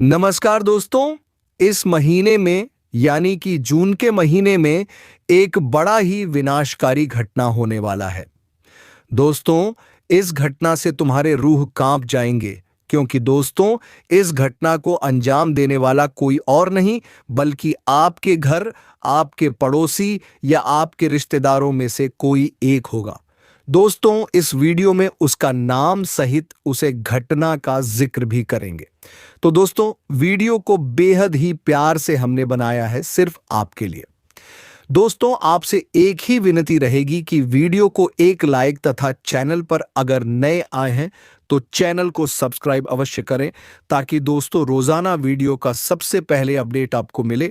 नमस्कार दोस्तों। इस महीने में यानी कि जून के महीने में एक बड़ा ही विनाशकारी घटना होने वाला है। दोस्तों, इस घटना से तुम्हारे रूह कांप जाएंगे, क्योंकि दोस्तों इस घटना को अंजाम देने वाला कोई और नहीं बल्कि आपके घर, आपके पड़ोसी या आपके रिश्तेदारों में से कोई एक होगा। दोस्तों, इस वीडियो में उसका नाम सहित उसे घटना का जिक्र भी करेंगे। तो दोस्तों, वीडियो को बेहद ही प्यार से हमने बनाया है सिर्फ आपके लिए। दोस्तों, आपसे एक ही विनती रहेगी कि वीडियो को एक लाइक तथा चैनल पर अगर नए आए हैं तो चैनल को सब्सक्राइब अवश्य करें, ताकि दोस्तों रोजाना वीडियो का सबसे पहले अपडेट आपको मिले।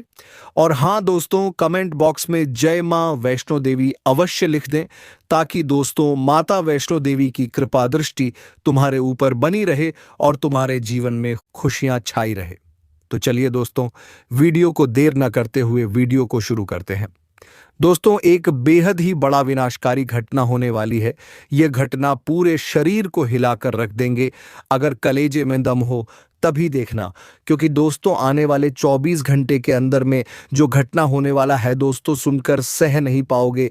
और हां दोस्तों, कमेंट बॉक्स में जय मां वैष्णो देवी अवश्य लिख दें, ताकि दोस्तों माता वैष्णो देवी की कृपा दृष्टि तुम्हारे ऊपर बनी रहे और तुम्हारे जीवन में खुशियां छाई रहे। तो चलिए दोस्तों, वीडियो को देर न करते हुए वीडियो को शुरू करते हैं। दोस्तों, एक बेहद ही बड़ा विनाशकारी घटना होने वाली है। यह घटना पूरे शरीर को हिलाकर रख देंगे। अगर कलेजे में दम हो तभी देखना, क्योंकि दोस्तों आने वाले 24 घंटे के अंदर में जो घटना होने वाला है दोस्तों, सुनकर सह नहीं पाओगे।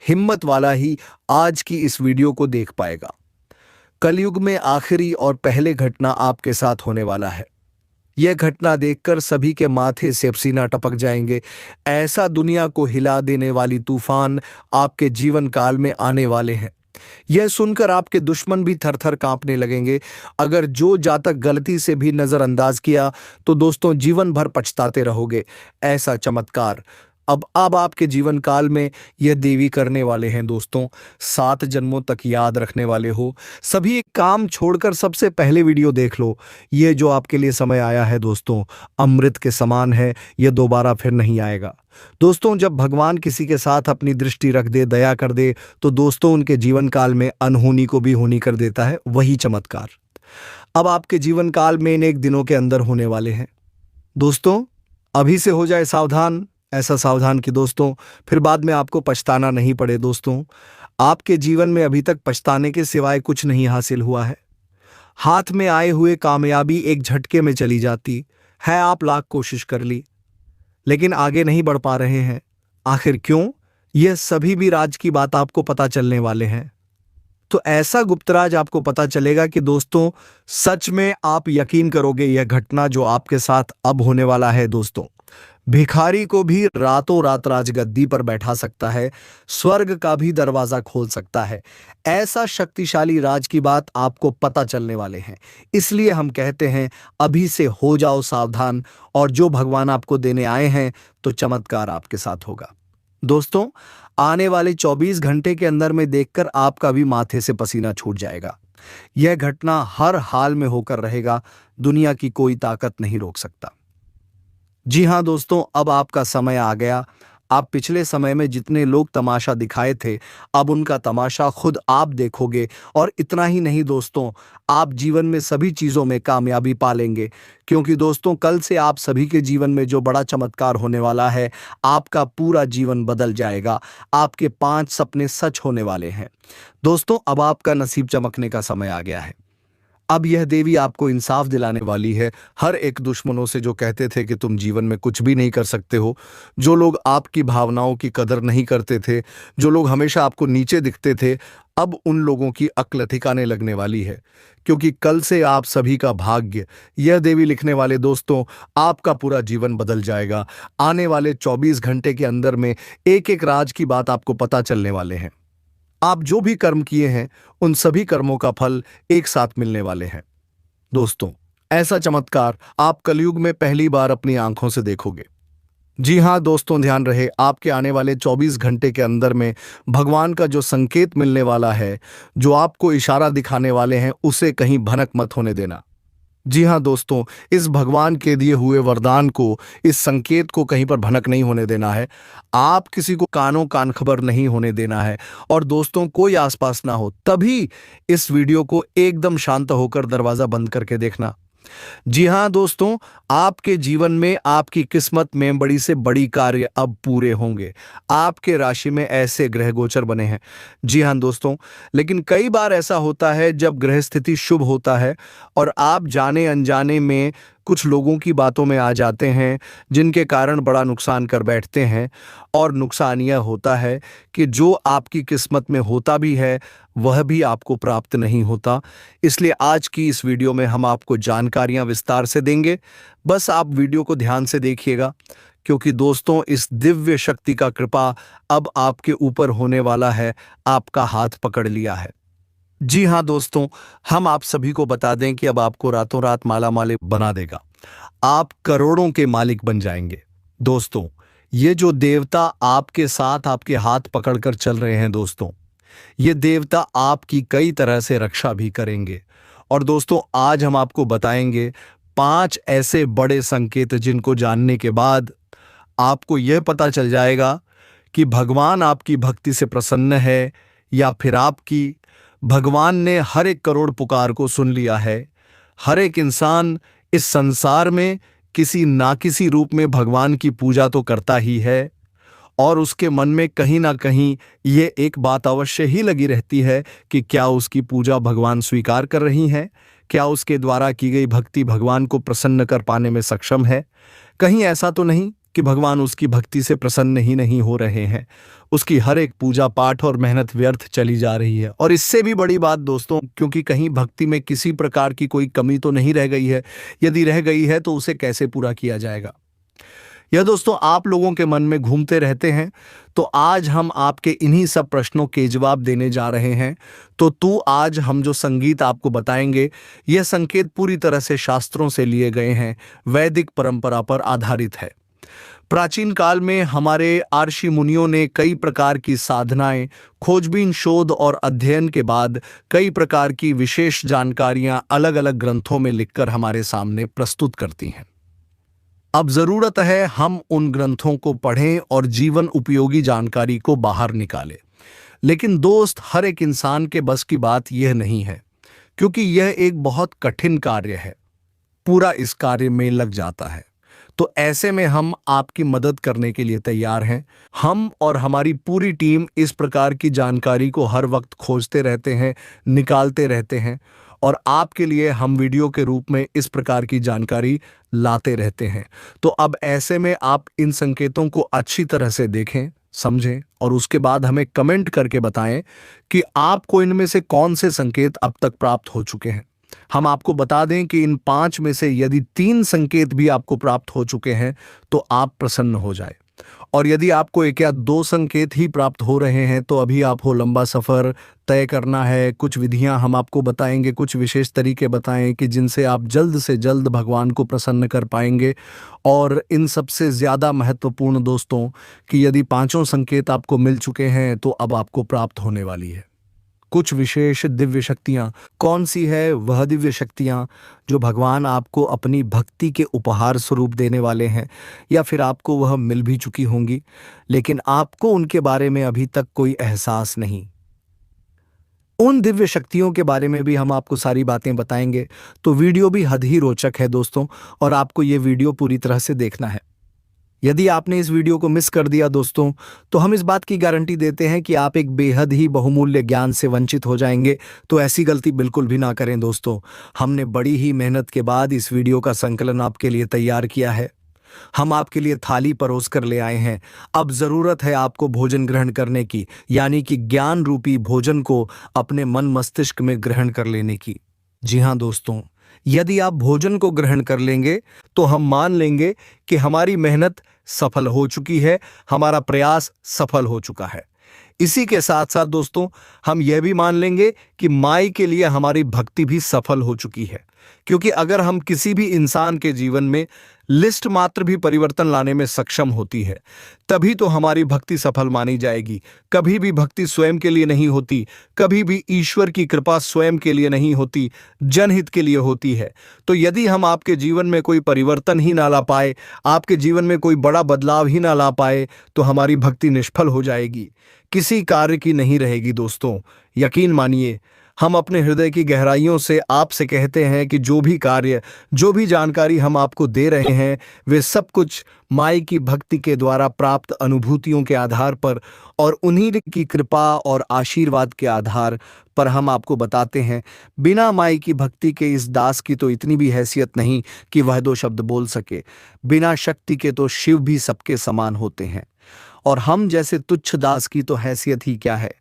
हिम्मत वाला ही आज की इस वीडियो को देख पाएगा। कलयुग में आखिरी और पहले घटना आपके साथ होने वाला है। यह घटना देखकर सभी के माथे से पसीना टपक जाएंगे। ऐसा दुनिया को हिला देने वाली तूफान आपके जीवन काल में आने वाले हैं। यह सुनकर आपके दुश्मन भी थरथर कांपने लगेंगे। अगर जो जातक गलती से भी नजरअंदाज किया तो दोस्तों जीवन भर पछताते रहोगे। ऐसा चमत्कार अब आपके जीवन काल में यह देवी करने वाले हैं। दोस्तों, 7 जन्मों तक याद रखने वाले हो। सभी काम छोड़कर सबसे पहले वीडियो देख लो। यह जो आपके लिए समय आया है दोस्तों, अमृत के समान है। यह दोबारा फिर नहीं आएगा। दोस्तों, जब भगवान किसी के साथ अपनी दृष्टि रख दे, दया कर दे, तो दोस्तों उनके जीवन काल में अनहोनी को भी होनी कर देता है। वही चमत्कार अब आपके जीवन काल में इन एक दिनों के अंदर होने वाले हैं। दोस्तों, अभी से हो जाए सावधान। ऐसा सावधान कि दोस्तों फिर बाद में आपको पछताना नहीं पड़े। दोस्तों, आपके जीवन में अभी तक पछताने के सिवाय कुछ नहीं हासिल हुआ है। हाथ में आए हुए कामयाबी एक झटके में चली जाती है। आप लाख कोशिश कर ली लेकिन आगे नहीं बढ़ पा रहे हैं। आखिर क्यों? यह सभी भी राज की बात आपको पता चलने वाले हैं। तो ऐसा गुप्त राज आपको पता चलेगा कि दोस्तों सच में आप यकीन करोगे। यह घटना जो आपके साथ अब होने वाला है दोस्तों, भिखारी को भी रातों रात राजगद्दी पर बैठा सकता है, स्वर्ग का भी दरवाजा खोल सकता है। ऐसा शक्तिशाली राज की बात आपको पता चलने वाले हैं। इसलिए हम कहते हैं अभी से हो जाओ सावधान, और जो भगवान आपको देने आए हैं तो चमत्कार आपके साथ होगा। दोस्तों, आने वाले 24 घंटे के अंदर में देखकर आपका भी माथे से पसीना छूट जाएगा। यह घटना हर हाल में होकर रहेगा। दुनिया की कोई ताकत नहीं रोक सकता। जी हां दोस्तों, अब आपका समय आ गया। आप पिछले समय में जितने लोग तमाशा दिखाए थे, अब उनका तमाशा खुद आप देखोगे। और इतना ही नहीं दोस्तों, आप जीवन में सभी चीज़ों में कामयाबी पालेंगे, क्योंकि दोस्तों कल से आप सभी के जीवन में जो बड़ा चमत्कार होने वाला है, आपका पूरा जीवन बदल जाएगा। आपके 5 सपने सच होने वाले हैं। दोस्तों, अब आपका नसीब चमकने का समय आ गया है। अब यह देवी आपको इंसाफ दिलाने वाली है हर एक दुश्मनों से जो कहते थे कि तुम जीवन में कुछ भी नहीं कर सकते हो, जो लोग आपकी भावनाओं की कदर नहीं करते थे, जो लोग हमेशा आपको नीचे दिखते थे। अब उन लोगों की अक्ल ठिकाने लगने वाली है, क्योंकि कल से आप सभी का भाग्य यह देवी लिखने वाले दोस्तों, आपका पूरा जीवन बदल जाएगा। आने वाले 24 घंटे के अंदर में एक एक राज की बात आपको पता चलने वाले हैं। आप जो भी कर्म किए हैं उन सभी कर्मों का फल एक साथ मिलने वाले हैं। दोस्तों, ऐसा चमत्कार आप कलयुग में पहली बार अपनी आंखों से देखोगे। जी हां दोस्तों, ध्यान रहे, आपके आने वाले 24 घंटे के अंदर में भगवान का जो संकेत मिलने वाला है, जो आपको इशारा दिखाने वाले हैं, उसे कहीं भनक मत होने देना। जी हां दोस्तों, इस भगवान के दिए हुए वरदान को, इस संकेत को कहीं पर भनक नहीं होने देना है। आप किसी को कानों कान खबर नहीं होने देना है। और दोस्तों कोई आसपास ना हो, तभी इस वीडियो को एकदम शांत होकर दरवाजा बंद करके देखना। जी हां दोस्तों, आपके जीवन में, आपकी किस्मत में बड़ी से बड़ी कार्य अब पूरे होंगे। आपके राशि में ऐसे ग्रह गोचर बने हैं। जी हां दोस्तों, लेकिन कई बार ऐसा होता है जब ग्रह स्थिति शुभ होता है और आप जाने अनजाने में कुछ लोगों की बातों में आ जाते हैं जिनके कारण बड़ा नुकसान कर बैठते हैं। और नुकसान यह होता है कि जो आपकी किस्मत में होता भी है वह भी आपको प्राप्त नहीं होता। इसलिए आज की इस वीडियो में हम आपको जानकारियां विस्तार से देंगे। बस आप वीडियो को ध्यान से देखिएगा, क्योंकि दोस्तों इस दिव्य शक्ति का कृपा अब आपके ऊपर होने वाला है। आपका हाथ पकड़ लिया है। जी हाँ दोस्तों, हम आप सभी को बता दें कि अब आपको रातों रात माला माल बना देगा। आप करोड़ों के मालिक बन जाएंगे। दोस्तों, ये जो देवता आपके साथ आपके हाथ पकड़कर चल रहे हैं दोस्तों, ये देवता आपकी कई तरह से रक्षा भी करेंगे। और दोस्तों, आज हम आपको बताएंगे 5 ऐसे बड़े संकेत जिनको जानने के बाद आपको यह पता चल जाएगा कि भगवान आपकी भक्ति से प्रसन्न है या फिर आपकी। भगवान ने हर एक करोड़ पुकार को सुन लिया है। हर एक इंसान इस संसार में किसी ना किसी रूप में भगवान की पूजा तो करता ही है, और उसके मन में कहीं ना कहीं ये एक बात अवश्य ही लगी रहती है कि क्या उसकी पूजा भगवान स्वीकार कर रही हैं, क्या उसके द्वारा की गई भक्ति भगवान को प्रसन्न कर पाने में सक्षम है। कहीं ऐसा तो नहीं कि भगवान उसकी भक्ति से प्रसन्न ही नहीं हो रहे हैं, उसकी हर एक पूजा पाठ और मेहनत व्यर्थ चली जा रही है। और इससे भी बड़ी बात दोस्तों, क्योंकि कहीं भक्ति में किसी प्रकार की कोई कमी तो नहीं रह गई है। यदि रह गई है तो उसे कैसे पूरा किया जाएगा, यह दोस्तों आप लोगों के मन में घूमते रहते हैं। तो आज हम आपके इन्हीं सब प्रश्नों के जवाब देने जा रहे हैं। तो आज हम जो संगीत आपको बताएंगे, यह संकेत पूरी तरह से शास्त्रों से लिए गए हैं, वैदिक परंपरा पर आधारित है। प्राचीन काल में हमारे ऋषि मुनियों ने कई प्रकार की साधनाएं, खोजबीन, शोध और अध्ययन के बाद कई प्रकार की विशेष जानकारियां अलग अलग ग्रंथों में लिखकर हमारे सामने प्रस्तुत करती हैं। अब जरूरत है हम उन ग्रंथों को पढ़ें और जीवन उपयोगी जानकारी को बाहर निकालें। लेकिन दोस्त, हर एक इंसान के बस की बात यह नहीं है, क्योंकि यह एक बहुत कठिन कार्य है। पूरा इस कार्य में लग जाता है। तो ऐसे में हम आपकी मदद करने के लिए तैयार हैं। हम और हमारी पूरी टीम इस प्रकार की जानकारी को हर वक्त खोजते रहते हैं, निकालते रहते हैं, और आपके लिए हम वीडियो के रूप में इस प्रकार की जानकारी लाते रहते हैं। तो अब ऐसे में आप इन संकेतों को अच्छी तरह से देखें, समझें, और उसके बाद हमें कमेंट करके बताएं कि आपको इनमें से कौन से संकेत अब तक प्राप्त हो चुके हैं। हम आपको बता दें कि इन 5 में से यदि 3 संकेत भी आपको प्राप्त हो चुके हैं तो आप प्रसन्न हो जाए, और यदि आपको 1 या 2 संकेत ही प्राप्त हो रहे हैं तो अभी आपको लंबा सफर तय करना है। कुछ विधियां हम आपको बताएंगे, कुछ विशेष तरीके बताएं कि जिनसे आप जल्द से जल्द भगवान को प्रसन्न कर पाएंगे। और इन सबसे ज़्यादा महत्वपूर्ण दोस्तों, कि यदि 5 संकेत आपको मिल चुके हैं तो अब आपको प्राप्त होने वाली है कुछ विशेष दिव्य शक्तियाँ। कौन सी है वह दिव्य शक्तियाँ जो भगवान आपको अपनी भक्ति के उपहार स्वरूप देने वाले हैं, या फिर आपको वह मिल भी चुकी होंगी लेकिन आपको उनके बारे में अभी तक कोई एहसास नहीं। उन दिव्य शक्तियों के बारे में भी हम आपको सारी बातें बताएंगे। तो वीडियो भी हद ही रोचक है दोस्तों, और आपको ये वीडियो पूरी तरह से देखना है। यदि आपने इस वीडियो को मिस कर दिया दोस्तों, तो हम इस बात की गारंटी देते हैं कि आप एक बेहद ही बहुमूल्य ज्ञान से वंचित हो जाएंगे। तो ऐसी गलती बिल्कुल भी ना करें दोस्तों। हमने बड़ी ही मेहनत के बाद इस वीडियो का संकलन आपके लिए तैयार किया है। हम आपके लिए थाली परोस कर ले आए हैं। अब जरूरत है आपको भोजन ग्रहण करने की, यानी कि ज्ञान रूपी भोजन को अपने मन मस्तिष्क में ग्रहण कर लेने की। जी हाँ दोस्तों, यदि आप भोजन को ग्रहण कर लेंगे तो हम मान लेंगे कि हमारी मेहनत सफल हो चुकी है, हमारा प्रयास सफल हो चुका है। इसी के साथ साथ दोस्तों, हम यह भी मान लेंगे कि माई के लिए हमारी भक्ति भी सफल हो चुकी है। क्योंकि अगर हम किसी भी इंसान के जीवन में लिस्ट मात्र भी परिवर्तन लाने में सक्षम होती है, तभी तो हमारी भक्ति सफल मानी जाएगी। कभी भी भक्ति स्वयं के लिए नहीं होती, कभी भी ईश्वर की कृपा स्वयं के लिए नहीं होती, जनहित के लिए होती है। तो यदि हम आपके जीवन में कोई परिवर्तन ही ना ला पाए, आपके जीवन में कोई बड़ा बदलाव ही ना ला पाए, तो हमारी भक्ति निष्फल हो जाएगी, किसी कार्य की नहीं रहेगी दोस्तों। यकीन मानिए, हम अपने हृदय की गहराइयों से आपसे कहते हैं कि जो भी कार्य, जो भी जानकारी हम आपको दे रहे हैं, वे सब कुछ माई की भक्ति के द्वारा प्राप्त अनुभूतियों के आधार पर और उन्हीं की कृपा और आशीर्वाद के आधार पर हम आपको बताते हैं। बिना माई की भक्ति के इस दास की तो इतनी भी हैसियत नहीं कि वह दो शब्द बोल सके। बिना शक्ति के तो शिव भी सबके समान होते हैं, और हम जैसे तुच्छ दास की तो हैसियत ही क्या है।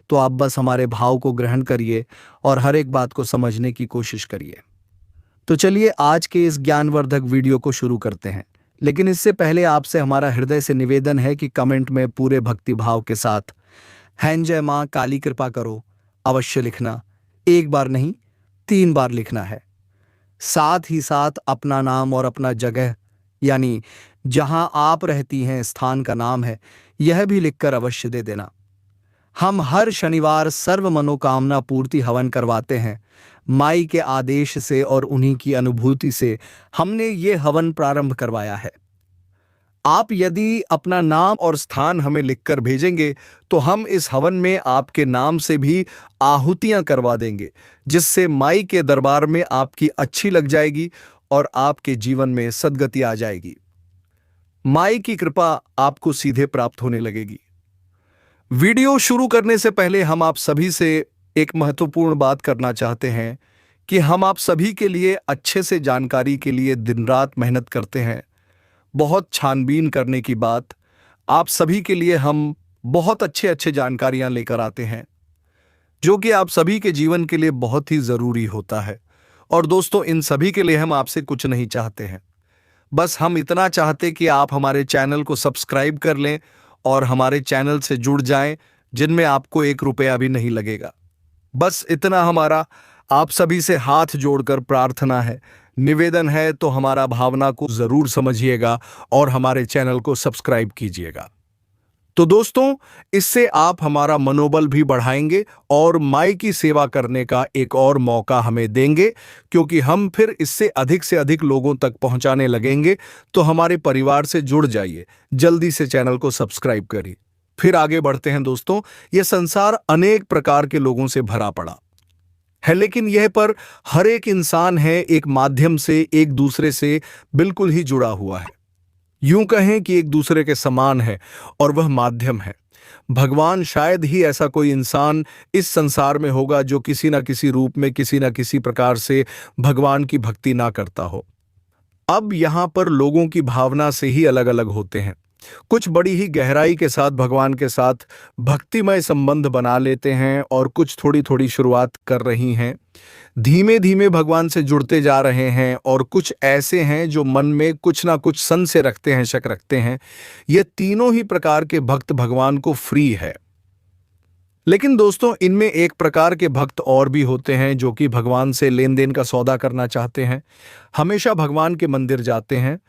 तो आप बस हमारे भाव को ग्रहण करिए और हर एक बात को समझने की कोशिश करिए। तो चलिए आज के इस ज्ञानवर्धक वीडियो को शुरू करते हैं, लेकिन इससे पहले आपसे हमारा हृदय से निवेदन है कि कमेंट में पूरे भक्ति भाव के साथ हैं जय मां काली कृपा करो अवश्य लिखना। एक बार नहीं, 3 बार लिखना है। साथ ही साथ अपना नाम और अपना जगह यानी जहां आप रहती हैं स्थान का नाम है, यह भी लिखकर अवश्य दे देना। हम हर शनिवार सर्व मनोकामना पूर्ति हवन करवाते हैं। माई के आदेश से और उन्हीं की अनुभूति से हमने ये हवन प्रारंभ करवाया है। आप यदि अपना नाम और स्थान हमें लिखकर भेजेंगे तो हम इस हवन में आपके नाम से भी आहुतियां करवा देंगे, जिससे माई के दरबार में आपकी अच्छी लग जाएगी और आपके जीवन में सद्गति आ जाएगी। माई की कृपा आपको सीधे प्राप्त होने लगेगी। वीडियो शुरू करने से पहले हम आप सभी से एक महत्वपूर्ण बात करना चाहते हैं कि हम आप सभी के लिए अच्छे से जानकारी के लिए दिन रात मेहनत करते हैं। बहुत छानबीन करने की बात, आप सभी के लिए हम बहुत अच्छे जानकारियां लेकर आते हैं, जो कि आप सभी के जीवन के लिए बहुत ही जरूरी होता है। और दोस्तों, इन सभी के लिए हम आपसे कुछ नहीं चाहते हैं, बस हम इतना चाहते कि आप हमारे चैनल को सब्सक्राइब कर लें और हमारे चैनल से जुड़ जाएं, जिनमें आपको 1 रुपया भी नहीं लगेगा। बस इतना हमारा आप सभी से हाथ जोड़कर प्रार्थना है, निवेदन है। तो हमारा भावना को जरूर समझिएगा और हमारे चैनल को सब्सक्राइब कीजिएगा। तो दोस्तों, इससे आप हमारा मनोबल भी बढ़ाएंगे और माई की सेवा करने का एक और मौका हमें देंगे, क्योंकि हम फिर इससे अधिक से अधिक लोगों तक पहुंचाने लगेंगे। तो हमारे परिवार से जुड़ जाइए, जल्दी से चैनल को सब्सक्राइब करिए। फिर आगे बढ़ते हैं दोस्तों। यह संसार अनेक प्रकार के लोगों से भरा पड़ा है, लेकिन यह पर हर एक इंसान है एक माध्यम से एक दूसरे से बिल्कुल ही जुड़ा हुआ है। यूं कहें कि एक दूसरे के समान है, और वह माध्यम है भगवान। शायद ही ऐसा कोई इंसान इस संसार में होगा जो किसी न किसी रूप में, किसी न किसी प्रकार से भगवान की भक्ति ना करता हो। अब यहां पर लोगों की भावना से ही अलग अलग होते हैं। कुछ बड़ी ही गहराई के साथ भगवान के साथ भक्तिमय संबंध बना लेते हैं, और कुछ थोड़ी थोड़ी शुरुआत कर रही हैं, धीमे धीमे भगवान से जुड़ते जा रहे हैं। और कुछ ऐसे हैं जो मन में कुछ ना कुछ संशय रखते हैं, शक रखते हैं। ये तीनों ही प्रकार के भक्त भगवान को फ्री है। लेकिन दोस्तों, इनमें एक प्रकार के भक्त और भी होते हैं जो कि भगवान से लेन देन का सौदा करना चाहते हैं। हमेशा भगवान के मंदिर जाते हैं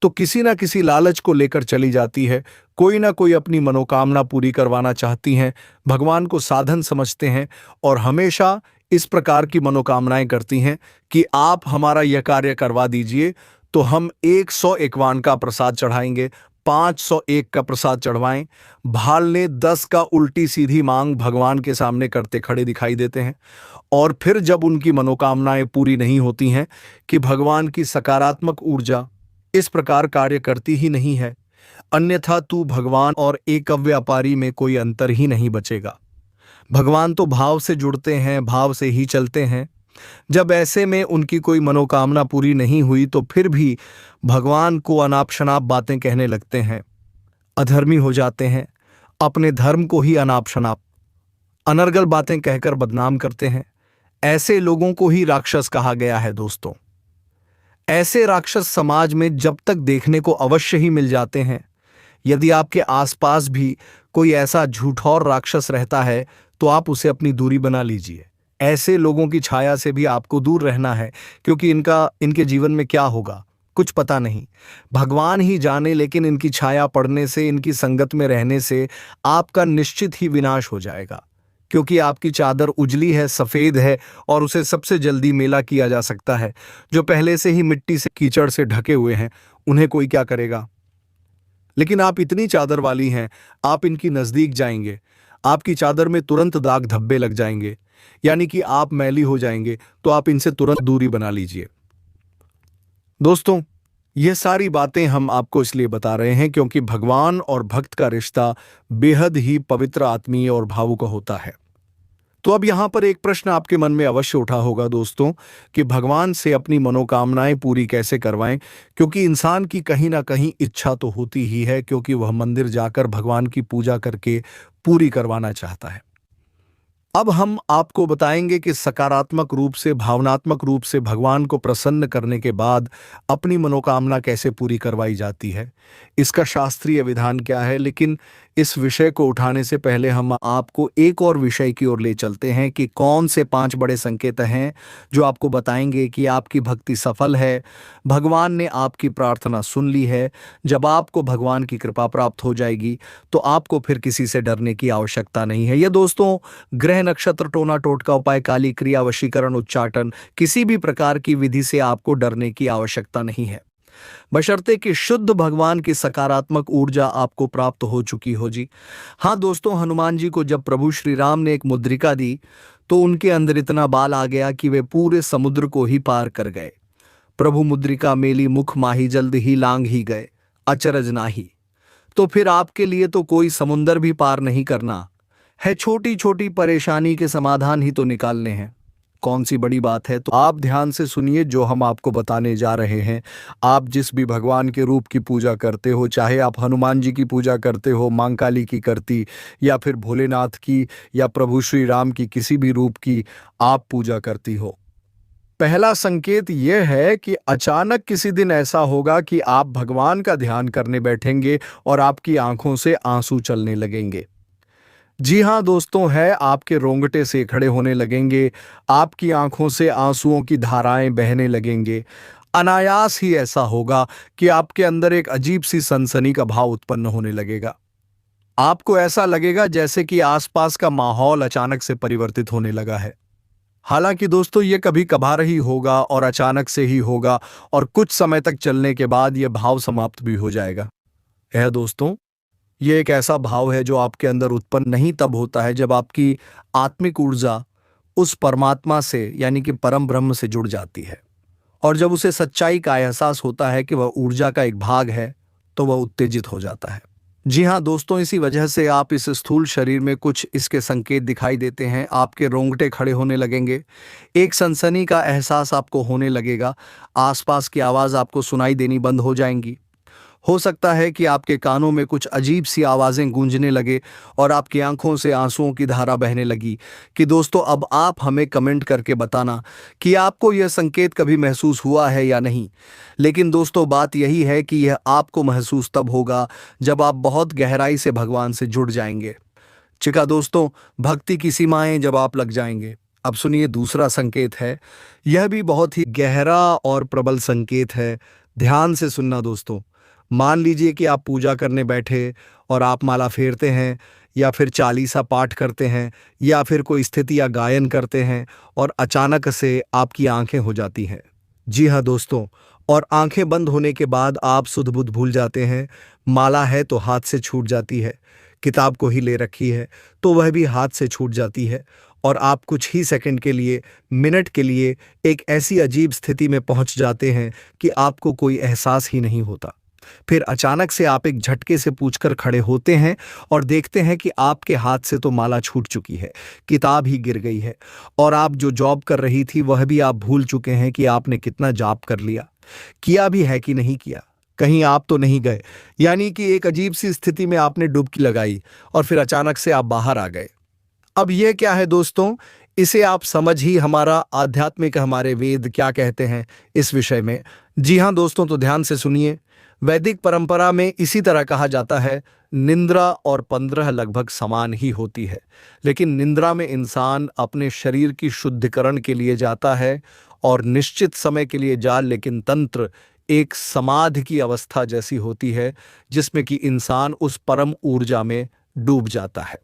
तो किसी ना किसी लालच को लेकर चली जाती है। कोई ना कोई अपनी मनोकामना पूरी करवाना चाहती हैं, भगवान को साधन समझते हैं और हमेशा इस प्रकार की मनोकामनाएं करती हैं कि आप हमारा यह कार्य करवा दीजिए तो हम 151 का प्रसाद चढ़ाएंगे, 501 का प्रसाद चढ़वाएं। भाल ने 10 का उल्टी सीधी मांग भगवान के सामने करते खड़े दिखाई देते हैं। और फिर जब उनकी मनोकामनाएं पूरी नहीं होती हैं कि भगवान की सकारात्मक ऊर्जा इस प्रकार कार्य करती ही नहीं है, अन्यथा तू भगवान और एक व्यापारी में कोई अंतर ही नहीं बचेगा। भगवान तो भाव से जुड़ते हैं, भाव से ही चलते हैं। जब ऐसे में उनकी कोई मनोकामना पूरी नहीं हुई तो फिर भी भगवान को अनाप शनाप बातें कहने लगते हैं, अधर्मी हो जाते हैं, अपने धर्म को ही अनाप शनाप अनर्गल बातें कहकर बदनाम करते हैं। ऐसे लोगों को ही राक्षस कहा गया है दोस्तों। ऐसे राक्षस समाज में जब तक देखने को अवश्य ही मिल जाते हैं। यदि आपके आसपास भी कोई ऐसा झूठौर राक्षस रहता है तो आप उसे अपनी दूरी बना लीजिए। ऐसे लोगों की छाया से भी आपको दूर रहना है, क्योंकि इनके जीवन में क्या होगा कुछ पता नहीं, भगवान ही जाने। लेकिन इनकी छाया पड़ने से, इनकी संगत में रहने से आपका निश्चित ही विनाश हो जाएगा, क्योंकि आपकी चादर उजली है, सफेद है, और उसे सबसे जल्दी मेला किया जा सकता है। जो पहले से ही मिट्टी से, कीचड़ से ढके हुए हैं, उन्हें कोई क्या करेगा। लेकिन आप इतनी चादर वाली हैं, आप इनकी नजदीक जाएंगे, आपकी चादर में तुरंत दाग धब्बे लग जाएंगे। यानी कि आप मैली हो जाएंगे, तो आप इनसे तुरंत दूरी बना लीजिए। दोस्तों, ये सारी बातें हम आपको इसलिए बता रहे हैं क्योंकि भगवान और भक्त का रिश्ता बेहद ही पवित्र, आत्मीय और भावुक होता है। तो अब यहां पर एक प्रश्न आपके मन में अवश्य उठा होगा दोस्तों, कि भगवान से अपनी मनोकामनाएं पूरी कैसे करवाएं, क्योंकि इंसान की कहीं ना कहीं इच्छा तो होती ही है, क्योंकि वह मंदिर जाकर भगवान की पूजा करके पूरी करवाना चाहता है। अब हम आपको बताएंगे कि सकारात्मक रूप से, भावनात्मक रूप से भगवान को प्रसन्न करने के बाद अपनी मनोकामना कैसे पूरी करवाई जाती है, इसका शास्त्रीय विधान क्या है। लेकिन इस विषय को उठाने से पहले हम आपको एक और विषय की ओर ले चलते हैं कि कौन से 5 बड़े संकेत हैं जो आपको बताएंगे कि आपकी भक्ति सफल है, भगवान ने आपकी प्रार्थना सुन ली है। जब आपको भगवान की कृपा प्राप्त हो जाएगी तो आपको फिर किसी से डरने की आवश्यकता नहीं है। यह दोस्तों, ग्रह नक्षत्र टोना टोटका उपाय, काली क्रिया, वशीकरण, उच्चाटन, किसी भी प्रकार की विधि से आपको डरने की आवश्यकता नहीं है, बशर्ते कि शुद्ध भगवान की सकारात्मक ऊर्जा आपको प्राप्त हो चुकी हो जी। हाँ दोस्तों, हनुमान जी को जब प्रभु श्री राम ने एक मुद्रिका दी तो उनके अंदर इतना बाल आ गया कि वे पूरे समुद्र को ही पार कर गए। प्रभु मुद्रिका मेली मुख माही, जल्द ही लांग ही गए, अचरज नाही। तो फिर आपके लिए तो कोई समुंदर भी पार नहीं करना है, छोटी छोटी परेशानी के समाधान ही तो निकालने हैं। कौन सी बड़ी बात है, तो आप ध्यान से सुनिए जो हम आपको बताने जा रहे हैं। आप जिस भी भगवान के रूप की पूजा करते हो, चाहे आप हनुमान जी की पूजा करते हो, मां काली की करती, या फिर भोलेनाथ की, या प्रभु श्री राम की किसी भी रूप की आप पूजा करती हो, पहला संकेत यह है कि अचानक किसी दिन ऐसा होगा कि आप भगवान का ध्यान करने बैठेंगे और आपकी आंखों से आंसू चलने लगेंगे। जी हाँ दोस्तों, है, आपके रोंगटे से खड़े होने लगेंगे, आपकी आंखों से आंसुओं की धाराएं बहने लगेंगे। अनायास ही ऐसा होगा कि आपके अंदर एक अजीब सी सनसनी का भाव उत्पन्न होने लगेगा। आपको ऐसा लगेगा जैसे कि आसपास का माहौल अचानक से परिवर्तित होने लगा है। हालांकि दोस्तों, ये कभी कभार ही होगा और अचानक से ही होगा, और कुछ समय तक चलने के बाद यह भाव समाप्त भी हो जाएगा। यह दोस्तों, ये एक ऐसा भाव है जो आपके अंदर उत्पन्न नहीं तब होता है जब आपकी आत्मिक ऊर्जा उस परमात्मा से, यानी कि परम ब्रह्म से जुड़ जाती है, और जब उसे सच्चाई का एहसास होता है कि वह ऊर्जा का एक भाग है, तो वह उत्तेजित हो जाता है। जी हाँ दोस्तों, इसी वजह से आप इस स्थूल शरीर में कुछ इसके संकेत दिखाई देते हैं। आपके रोंगटे खड़े होने लगेंगे, एक सनसनी का एहसास आपको होने लगेगा, आसपास की आवाज़ आपको सुनाई देनी बंद हो जाएंगी। हो सकता है कि आपके कानों में कुछ अजीब सी आवाज़ें गूंजने लगे और आपकी आंखों से आंसुओं की धारा बहने लगी। कि दोस्तों, अब आप हमें कमेंट करके बताना कि आपको यह संकेत कभी महसूस हुआ है या नहीं। लेकिन दोस्तों, बात यही है कि यह आपको महसूस तब होगा जब आप बहुत गहराई से भगवान से जुड़ जाएंगे। चिका दोस्तों, भक्ति की सीमाएं जब आप लग जाएंगे। अब सुनिए, दूसरा संकेत है, यह भी बहुत ही गहरा और प्रबल संकेत है। ध्यान से सुनना दोस्तों। मान लीजिए कि आप पूजा करने बैठे और आप माला फेरते हैं, या फिर चालीसा पाठ करते हैं, या फिर कोई स्थिति या गायन करते हैं, और अचानक से आपकी आंखें हो जाती हैं। जी हाँ दोस्तों, और आंखें बंद होने के बाद आप सुध बुध भूल जाते हैं। माला है तो हाथ से छूट जाती है, किताब को ही ले रखी है तो वह भी हाथ से छूट जाती है, और आप कुछ ही सेकंड के लिए, मिनट के लिए एक ऐसी अजीब स्थिति में पहुंच जाते हैं कि आपको कोई एहसास ही नहीं होता। फिर अचानक से आप एक झटके से पूछकर खड़े होते हैं और देखते हैं कि आपके हाथ से तो माला छूट चुकी है, किताब ही गिर गई है, और आप जो जॉब कर रही थी वह भी आप भूल चुके हैं कि आपने कितना जॉब कर लिया, किया भी है कि नहीं किया, कहीं आप तो नहीं गए। यानी कि एक अजीब सी स्थिति में आपने डुबकी लगाई और फिर अचानक से आप बाहर आ गए। अब यह क्या है दोस्तों, इसे आप समझ ही हमारा आध्यात्मिक, हमारे वेद क्या कहते हैं इस विषय में। जी हाँ दोस्तों, तो ध्यान से सुनिए। वैदिक परंपरा में इसी तरह कहा जाता है, निंद्रा और 15 लगभग समान ही होती है, लेकिन निंद्रा में इंसान अपने शरीर की शुद्धिकरण के लिए जाता है और निश्चित समय के लिए जा, लेकिन तंत्र एक समाधि की अवस्था जैसी होती है जिसमें कि इंसान उस परम ऊर्जा में डूब जाता है।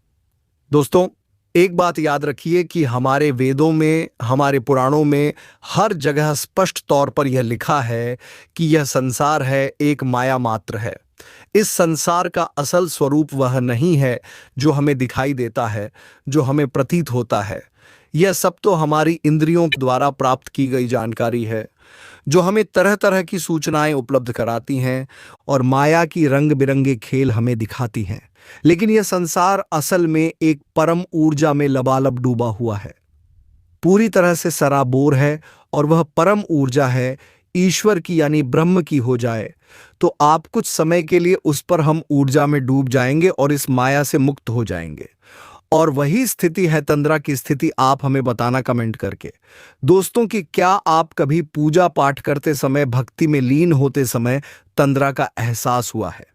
दोस्तों, एक बात याद रखिए कि हमारे वेदों में, हमारे पुराणों में हर जगह स्पष्ट तौर पर यह लिखा है कि यह संसार है एक माया मात्र है। इस संसार का असल स्वरूप वह नहीं है जो हमें दिखाई देता है, जो हमें प्रतीत होता है। यह सब तो हमारी इंद्रियों द्वारा प्राप्त की गई जानकारी है, जो हमें तरह तरह की सूचनाएं उपलब्ध कराती हैं और माया की रंग बिरंगे खेल हमें दिखाती हैं। लेकिन यह संसार असल में एक परम ऊर्जा में लबालब डूबा हुआ है, पूरी तरह से सराबोर है, और वह परम ऊर्जा है ईश्वर की यानी ब्रह्म की हो जाए तो आप कुछ समय के लिए उस पर हम ऊर्जा में डूब जाएंगे और इस माया से मुक्त हो जाएंगे। और वही स्थिति है तंद्रा की स्थिति। आप हमें बताना कमेंट करके दोस्तों कि क्या आप कभी पूजा पाठ करते समय, भक्ति में लीन होते समय तंद्रा का एहसास हुआ है।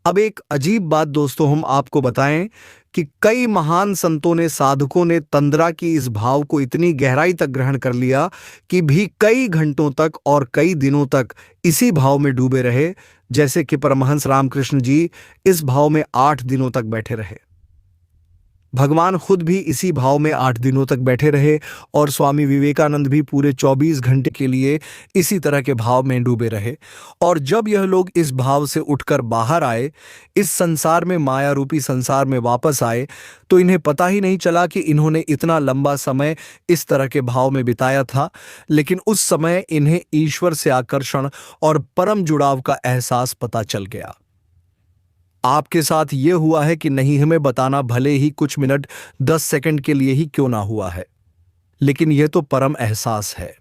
अब एक अजीब बात दोस्तों हम आपको बताएं कि कई महान संतों ने, साधकों ने तंद्रा की इस भाव को इतनी गहराई तक ग्रहण कर लिया कि भी कई घंटों तक और कई दिनों तक इसी भाव में डूबे रहे। जैसे कि परमहंस रामकृष्ण जी इस भाव में 8 दिनों तक बैठे रहे, भगवान खुद भी इसी भाव में 8 दिनों तक बैठे रहे, और स्वामी विवेकानंद भी पूरे 24 घंटे के लिए इसी तरह के भाव में डूबे रहे। और जब यह लोग इस भाव से उठकर बाहर आए, इस संसार में, माया रूपी संसार में वापस आए, तो इन्हें पता ही नहीं चला कि इन्होंने इतना लंबा समय इस तरह के भाव में बिताया था। लेकिन उस समय इन्हें ईश्वर से आकर्षण और परम जुड़ाव का एहसास पता चल गया। आपके साथ यह हुआ है कि नहीं हमें बताना, भले ही कुछ मिनट 10 सेकंड के लिए ही क्यों ना हुआ है, लेकिन यह तो परम एहसास है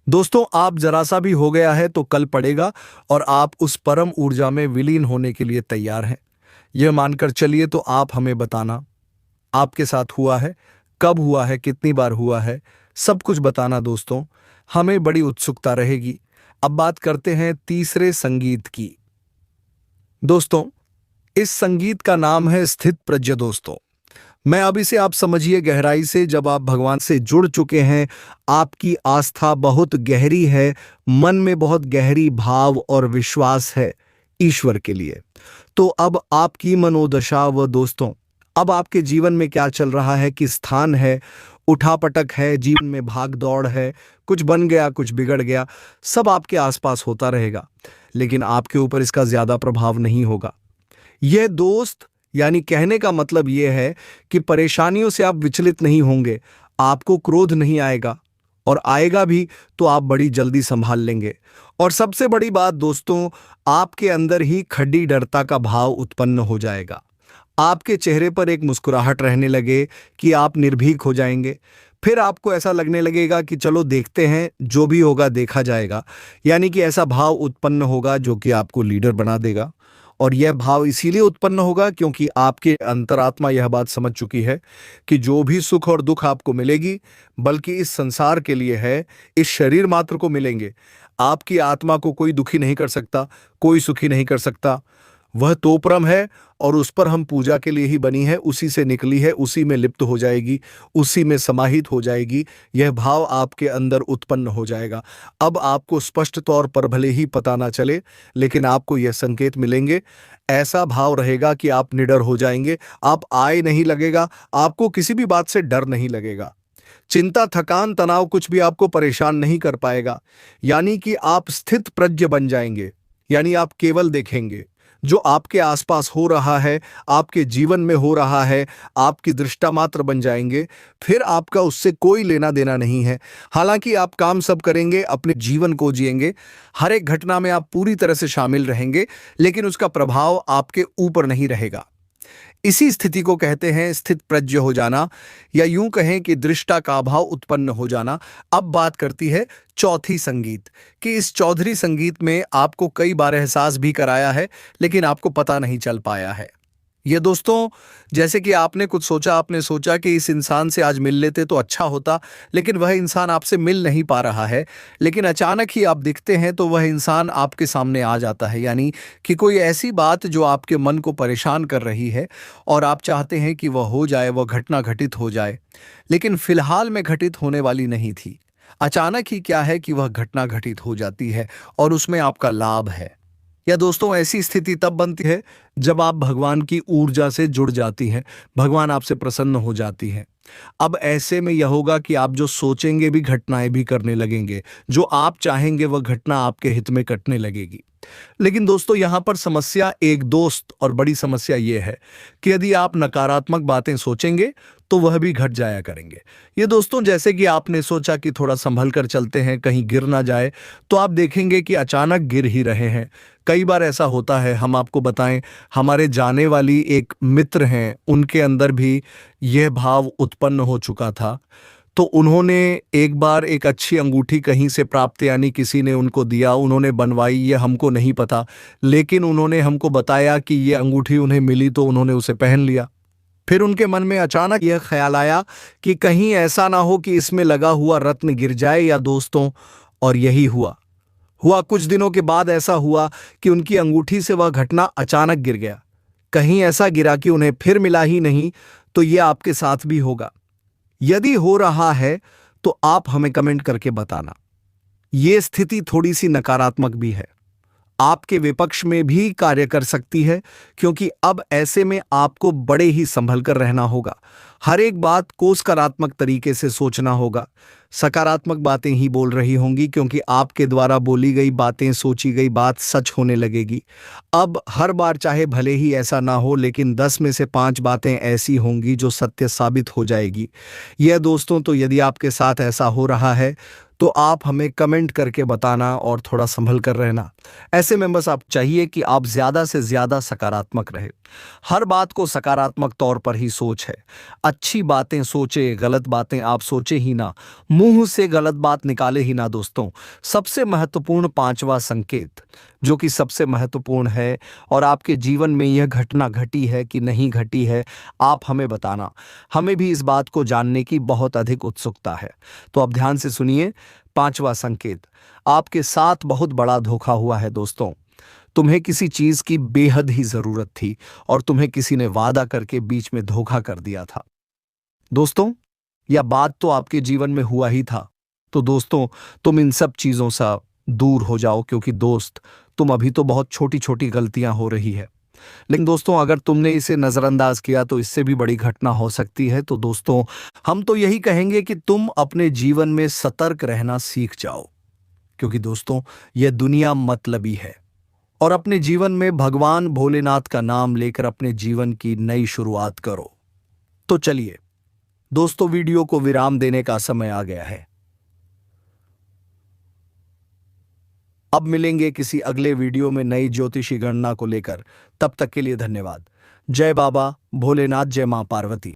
दोस्तों। आप जरा सा भी हो गया है तो कल पड़ेगा, और आप उस परम ऊर्जा में विलीन होने के लिए तैयार हैं, यह मानकर चलिए। तो आप हमें बताना आपके साथ हुआ है, कब हुआ है, कितनी बार हुआ है, सब कुछ बताना दोस्तों, हमें बड़ी उत्सुकता रहेगी। अब बात करते हैं तीसरे संगीत की। दोस्तों इस संगीत का नाम है स्थित प्रज्ञ। दोस्तों मैं अब इसे आप समझिए गहराई से। जब आप भगवान से जुड़ चुके हैं, आपकी आस्था बहुत गहरी है, मन में बहुत गहरी भाव और विश्वास है ईश्वर के लिए, तो अब आपकी मनोदशा व दोस्तों अब आपके जीवन में क्या चल रहा है, किस स्थान है, उठापटक है, जीवन में भाग दौड़ है, कुछ बन गया, कुछ बिगड़ गया, सब आपके आसपास होता रहेगा, लेकिन आपके ऊपर इसका ज्यादा प्रभाव नहीं होगा। यह दोस्त यानी कहने का मतलब यह है कि परेशानियों से आप विचलित नहीं होंगे, आपको क्रोध नहीं आएगा, और आएगा भी तो आप बड़ी जल्दी संभाल लेंगे। और सबसे बड़ी बात दोस्तों, आपके अंदर ही खड्डी डरता का भाव उत्पन्न हो जाएगा। आपके चेहरे पर एक मुस्कुराहट रहने लगे कि आप निर्भीक हो जाएंगे। फिर आपको ऐसा लगने लगेगा कि चलो देखते हैं, जो भी होगा देखा जाएगा, यानी कि ऐसा भाव उत्पन्न होगा जो कि आपको लीडर बना देगा। और यह भाव इसीलिए उत्पन्न होगा क्योंकि आपके अंतरात्मा यह बात समझ चुकी है कि जो भी सुख और दुख आपको मिलेगी, बल्कि इस संसार के लिए है, इस शरीर मात्र को मिलेंगे। आपकी आत्मा को कोई दुखी नहीं कर सकता, कोई सुखी नहीं कर सकता। वह तो परम है और उस पर हम पूजा के लिए ही बनी है, उसी से निकली है, उसी में लिप्त हो जाएगी, उसी में समाहित हो जाएगी। यह भाव आपके अंदर उत्पन्न हो जाएगा। अब आपको स्पष्ट तौर पर भले ही पता ना चले, लेकिन आपको यह संकेत मिलेंगे। ऐसा भाव रहेगा कि आप निडर हो जाएंगे, आप आए नहीं लगेगा, आपको किसी भी बात से डर नहीं लगेगा। चिंता, थकान, तनाव कुछ भी आपको परेशान नहीं कर पाएगा। यानी कि आप स्थित प्रज्ञ बन जाएंगे, यानी आप केवल देखेंगे जो आपके आसपास हो रहा है, आपके जीवन में हो रहा है, आपकी दृष्टा मात्र बन जाएंगे। फिर आपका उससे कोई लेना देना नहीं है। हालांकि आप काम सब करेंगे, अपने जीवन को जिएंगे, हर एक घटना में आप पूरी तरह से शामिल रहेंगे, लेकिन उसका प्रभाव आपके ऊपर नहीं रहेगा। इसी स्थिति को कहते हैं स्थित प्रज्ञ हो जाना, या यूं कहें कि दृष्टा का अभाव उत्पन्न हो जाना। अब बात करती है चौथी संगीत कि इस चौधरी संगीत में आपको कई बार एहसास भी कराया है, लेकिन आपको पता नहीं चल पाया है। ये दोस्तों जैसे कि आपने कुछ सोचा, आपने सोचा कि इस इंसान से आज मिल लेते तो अच्छा होता, लेकिन वह इंसान आपसे मिल नहीं पा रहा है। लेकिन अचानक ही आप दिखते हैं तो वह इंसान आपके सामने आ जाता है, यानी कि कोई ऐसी बात जो आपके मन को परेशान कर रही है और आप चाहते हैं कि वह हो जाए, वह घटना घटित हो जाए, लेकिन फिलहाल में घटित होने वाली नहीं थी। अचानक ही क्या है कि वह घटना घटित हो जाती है और उसमें आपका लाभ है। या दोस्तों ऐसी स्थिति तब बनती है जब आप भगवान की ऊर्जा से जुड़ जाती हैं, भगवान आपसे प्रसन्न हो जाती हैं। अब ऐसे में यह होगा कि आप जो सोचेंगे भी घटनाएं भी करने लगेंगे, जो आप चाहेंगे वह घटना आपके हित में कटने लगेगी। लेकिन दोस्तों यहाँ पर समस्या एक दोस्त और बड़ी समस्या ये है कि यदि आप नकारात्मक बातें सोचेंगे तो वह भी घट जाया करेंगे। ये दोस्तों जैसे कि आपने सोचा कि थोड़ा संभल कर चलते हैं, कहीं गिर ना जाए, तो आप देखेंगे कि अचानक गिर ही रहे हैं। कई बार ऐसा होता है, हम आपको बताएं, हमारे जाने वाली एक मित्र हैं, उनके अंदर भी यह भाव उत्पन्न हो चुका था। तो उन्होंने एक बार एक अच्छी अंगूठी कहीं से प्राप्त, यानी किसी ने उनको दिया, उन्होंने बनवाई, ये हमको नहीं पता, लेकिन उन्होंने हमको बताया कि ये अंगूठी उन्हें मिली तो उन्होंने उसे पहन लिया। फिर उनके मन में अचानक यह ख्याल आया कि कहीं ऐसा ना हो कि इसमें लगा हुआ रत्न गिर जाए या दोस्तों, और यही हुआ। कुछ दिनों के बाद ऐसा हुआ कि उनकी अंगूठी से वह घटना अचानक गिर गया। कहीं ऐसा गिरा कि उन्हें फिर मिला ही नहीं। तो यह आपके साथ भी होगा। यदि हो रहा है तो आप हमें कमेंट करके बताना। यह स्थिति थोड़ी सी नकारात्मक भी है, आपके विपक्ष में भी कार्य कर सकती है, क्योंकि अब ऐसे में आपको बड़े ही संभल कर रहना होगा। हर एक बात को सकारात्मक तरीके से सोचना होगा। सकारात्मक बातें ही बोल रही होंगी, क्योंकि आपके द्वारा बोली गई बातें, सोची गई बात सच होने लगेगी। अब हर बार चाहे भले ही ऐसा ना हो, लेकिन 10 में से 5 बातें ऐसी होंगी जो सत्य साबित हो जाएगी। यह दोस्तों, तो यदि आपके साथ ऐसा हो रहा है तो आप हमें कमेंट करके बताना और थोड़ा संभल कर रहना। ऐसे में बस आप चाहिए कि आप ज्यादा से ज्यादा सकारात्मक रहे। हर बात को सकारात्मक तौर पर ही सोच है। अच्छी बातें सोचे, गलत बातें आप सोचे ही ना, मुंह से गलत बात निकाले ही ना। दोस्तों, सबसे महत्वपूर्ण 5वां संकेत, जो कि सबसे महत्वपूर्ण है, और आपके जीवन में यह घटना घटी है कि नहीं घटी है, आप हमें बताना। हमें भी इस बात को जानने की बहुत अधिक उत्सुकता है। तो अब ध्यान से सुनिए। 5वां संकेत, आपके साथ बहुत बड़ा धोखा हुआ है। दोस्तों, तुम्हें किसी चीज की बेहद ही जरूरत थी और तुम्हें किसी ने वादा करके बीच में धोखा कर दिया था। दोस्तों, यह बात तो आपके जीवन में हुआ ही था। तो दोस्तों, तुम इन सब चीजों से दूर हो जाओ, क्योंकि दोस्त, तुम अभी तो बहुत छोटी छोटी गलतियां हो रही है। लेकिन दोस्तों, अगर तुमने इसे नजरअंदाज किया तो इससे भी बड़ी घटना हो सकती है। तो दोस्तों, हम तो यही कहेंगे कि तुम अपने जीवन में सतर्क रहना सीख जाओ, क्योंकि दोस्तों, यह दुनिया मतलबी है। और अपने जीवन में भगवान भोलेनाथ का नाम लेकर अपने जीवन की नई शुरुआत करो। तो चलिए दोस्तों, वीडियो को विराम देने का समय आ गया है। अब मिलेंगे किसी अगले वीडियो में नई ज्योतिषी गणना को लेकर। तब तक के लिए धन्यवाद। जय बाबा भोलेनाथ, जय मां पार्वती।